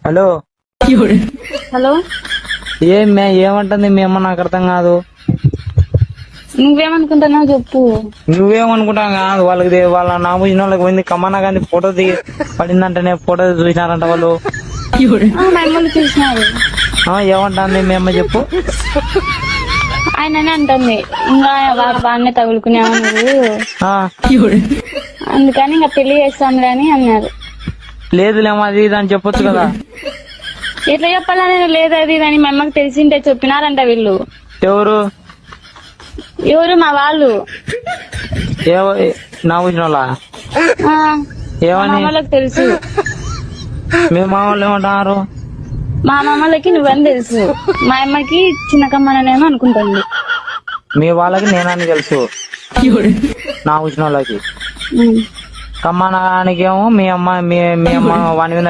Hello hello, ఏమంటుంది మీ అమ్మ? నాకు అర్థం కాదు. నువ్వేమనుకుంటున్నావు చెప్పు. నువ్వేమనుకుంటావు కాదు. వాళ్ళ నా పూసిన వాళ్ళకి పోయింది కమ్మన్నా కానీ ఫోటో దిగి పడిందంటేనే ఫోటో చూసినారంట వాళ్ళు. మా అమ్మలు చూసినారు. ఏమంటుంది మీ అమ్మ చెప్పు. ఆయననే అంటుంది ఇంకా వాడినే తగులుకునేవా నువ్వు, అందుకని ఇంకా పెళ్లి చేస్తాంలే అని అన్నారు. లేదులేమో అది ఇది అని చెప్పొచ్చు కదా. ఎట్లా చెప్పాలని లేదు అది అని మా అమ్మకి తెలిసింటే చెప్పినారంట వీళ్ళు. ఎవరు మా వాళ్ళు. నా పూసిన వాళ్ళ ఆ, మా ఏమని? మామలకు తెలుసు. మీ మా వాళ్ళు ఏమంటున్నారు? మా మామలకి నువ్వని తెలుసు, మా అమ్మకి చిన్న కమ్మనేమో అనుకుంటుంది. మీ వాళ్ళకి నేనని తెలుసు, నా పూసిన వాళ్ళకి. ఉమ్. కమ్మనానికేమో మీ అమ్మ వాని మీద